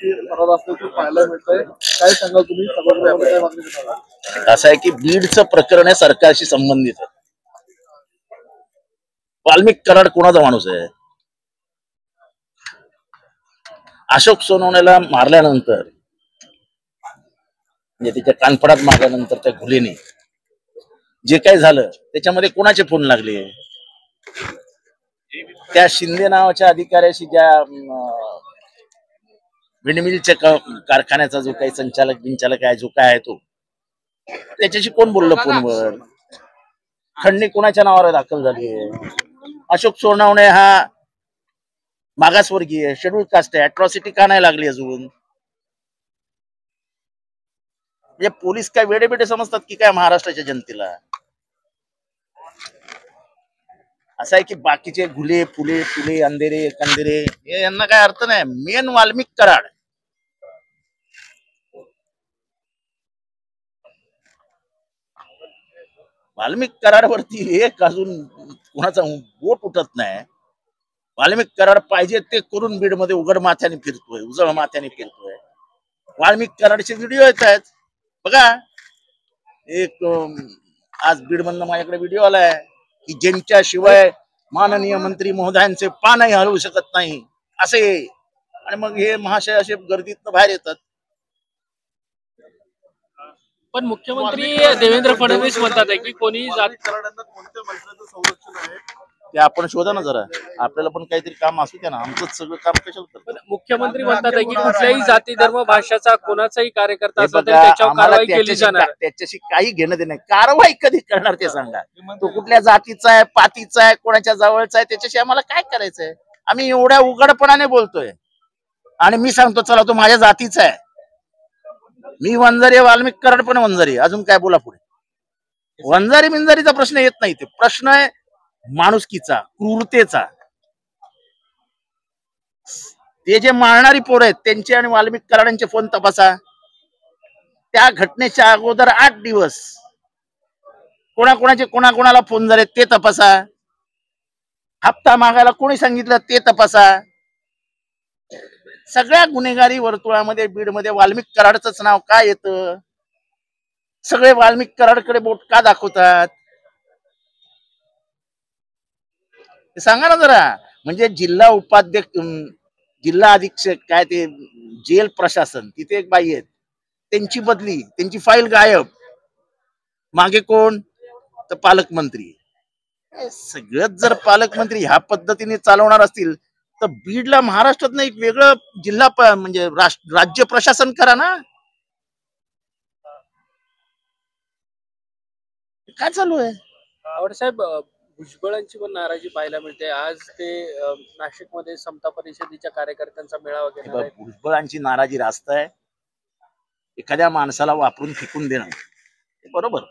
की फरार असल्याचे पाहायला मिळतंय. काय सांगाल तुम्ही सभागृहामध्ये काय मागणी करणार? असं आहे की बीडचं प्रकरण हे सरकारशी संबंधित आहे. वाल्मिक कराड कोणाचा माणूस आहे? अशोक सोनवणेला मारल्यानंतर म्हणजे त्याच्या कानफडात मारल्यानंतर त्या घुलीने जे काही झालं त्याच्यामध्ये कोणाचे फोन लागले? त्या शिंदे नावाच्या अधिकाऱ्याशी ज्या विंडमिलच्या कारखान्याचा जो काही संचालक बिनचालक आहे जो काय आहे तो त्याच्याशी कोण बोललं फोनवर? खंडणी कोणाच्या नावावर दाखल झाली आहे? अशोक सोनवणे हा मागासवर्गीय शेड्यूल कास्ट आहे, अट्रॉसिटी का नाही लागली अजून? म्हणजे पोलीस काय वेडेबेडे समजतात की काय महाराष्ट्राच्या जनतेला? असं आहे की बाकीचे घुले फुले फुले अंधेरे कंधेरे हे यांना काय अर्थ नाही. मेन वाल्मिक कराड वाल्मिक कराडवरती एक अजून कोणाचा बोट उठत नाही. वाल्मिक कराड पाहिजे ते करून बीड मध्ये उघड माथ्याने फिरतोय, उजळ माथ्याने फिरतोय. वाल्मिक कराडचे व्हिडिओ येत आहेत बघा. एक आज बीड मधनं माझ्याकडे व्हिडिओ आलाय की ज्यांच्या शिवाय माननीय मंत्री महोदयांचे पानही हलवू शकत नाही असे, आणि मग हे महाशय असे गर्दीतनं बाहेर येतात. पण मुख्यमंत्री देवेंद्र फडणवीस म्हणतात आहे की कोणी कराडांना कोणत्या मंत्र्याचं संरक्षण आहे ते आपण शोधा ना जरा. आपल्याला पण काहीतरी काम असू द्या ना. आमचंच सगळं काम कशाला करतात? मुख्यमंत्री म्हणतात आहे की कुठल्याही जाती धर्म भाषाचा कोणाचाही कार्यकर्ता असला तरी त्याच्यावर कारवाई केली जाणार. त्याच्याशी काही घेणं देणं. कारवाई कधी करणार ते सांगा. तो कुठल्या जातीचा आहे, पातीचा आहे, कोणाच्या जवळचा आहे, त्याच्याशी आम्हाला काय करायचंय? आम्ही एवढ्या उघडपणाने बोलतोय आणि मी सांगतो चला तो माझ्या जातीचा आहे, मी वंजारी, वाल्मिक कराड पण वंजारी. अजून काय बोला पुढे? वंजारी बिंजारीचा प्रश्न येत नाही. ते प्रश्न आहे माणुसकीचा, क्रूरतेचा. ते जे मारणारी पोरं आहेत त्यांचे आणि वाल्मिक कराडांचे फोन तपासा. त्या घटनेच्या अगोदर 8 दिवस कोणाकोणाचे कोणाकोणाला फोन झाले ते तपासा. हप्ता मागायला कोणी सांगितलं ते तपासा. सगळ्या गुन्हेगारी वर्तुळामध्ये बीडमध्ये वाल्मिक कराडच नाव का येतं? सगळे वाल्मिक कराडकडे बोट का दाखवतात? सांगा ना जरा. म्हणजे जिल्हा उपाध्यक्ष, जिल्हा अधीक्षक, काय ते जेल प्रशासन, तिथे एक बाई आहेत, त्यांची बदली, त्यांची फाईल गायब. मागे कोण? तर पालकमंत्री. सगळंच जर पालकमंत्री ह्या पद्धतीने चालवणार असतील तर बीडला महाराष्ट्रात एक वेगळं जिल्हा म्हणजे राज्य प्रशासन करा ना. काय चालू आहे? साहेब, भुजबळांची पण नाराजी पाहायला मिळते. आज ते नाशिकमध्ये समता परिषदेच्या कार्यकर्त्यांचा मेळावा घेणार आहेत. भुजबळांची नाराजी रास्त आहे. एखाद्या माणसाला वापरून फेकून देणं बरोबर.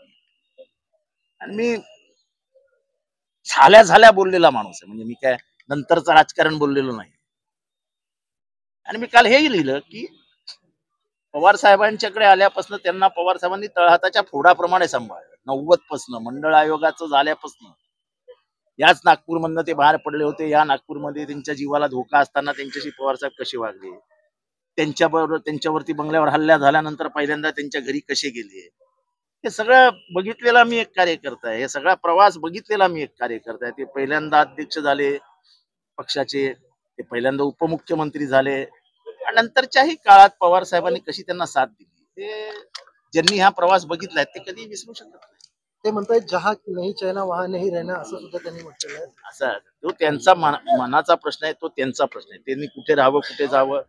आणि मी झाल्या बोललेला माणूस आहे. म्हणजे मी काय नंतरचं राजकारण बोललेलो नाही. आणि मी काल हे लिहिलं की पवार साहेबांच्याकडे आल्यापासून त्यांना पवार साहेबांनी तळहाताच्या फोडाप्रमाणे सांभाळलं. 90 पासून मंडळ आयोगाचं झाल्यापासून याच नागपूरमधनं ते बाहेर पडले होते. या नागपूरमध्ये त्यांच्या जीवाला धोका असताना त्यांच्याशी पवार साहेब कसे वागले, त्यांच्यावरती बंगल्यावर हल्ला झाल्यानंतर पहिल्यांदा त्यांच्या घरी कसे गेले, हे सगळं बघितलेला मी एक कार्यकर्ता आहे. हे सगळा प्रवास बघितलेला मी एक कार्यकर्ता आहे. ते पहिल्यांदा अध्यक्ष झाले पक्षाचे, ते पहिल्यांदा उपमुख्यमंत्री झाले, आणि नंतरच्याही काळात पवार साहेबांनी कशी त्यांना साथ दिली, ते ज्यांनी हा प्रवास बघितलाय ते कधी विसरू शकत नाही. ते म्हणतात जहा नाही चाहना वहा नाही रहना, असं सुद्धा त्यांनी म्हटलेलं आहे. असा तो त्यांचा मनाचा प्रश्न आहे, तो त्यांचा प्रश्न आहे. त्यांनी कुठे राहावं कुठे जावं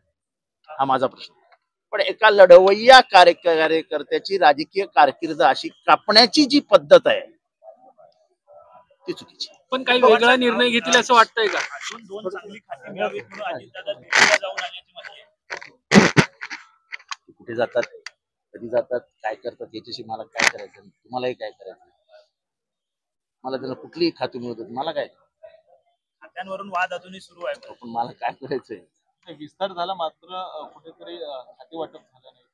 हा माझा प्रश्न आहे. पण एका लढवय्या कार्यकर्त्याची राजकीय कारकीर्द अशी कापण्याची जी पद्धत आहे ती चुकीची. पण काही वेगळा निर्णय घेतील असं वाटतंय का? कुठे जातात, कधी जातात, काय करतात याच्याशी मला काय करायचं? तुम्हालाही काय करायचं? मला त्याला कुठलीही खाती मिळतात, मला काय? खात्यांवरून वाद अजूनही सुरू आहे. पण मला काय करायचंय? विस्तार झाला मात्र कुठेतरी खाते वाटप झालं नाही.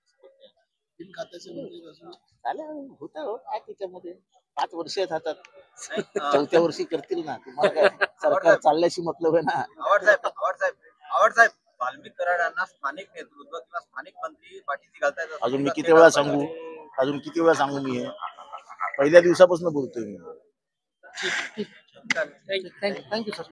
3 खात्याचे झालं होतं काय त्याच्यामध्ये 5 वर्ष हातात, 4थ्या वर्षी करतील ना. तुम्हाला काय सरकार चालल्याशी मतलब आहे ना. आवड साहेब वाल्मिक कराडांना स्थानिक नेतृत्व किंवा स्थानिक मंत्री पाठीशी घालतायत असं अजून मी तुमचा किती वेळा थेट सांगू किती वेळा सांगू मी हे पहिल्या दिवसापासून बोलतोय मी. थँक्यू. Thank you sir.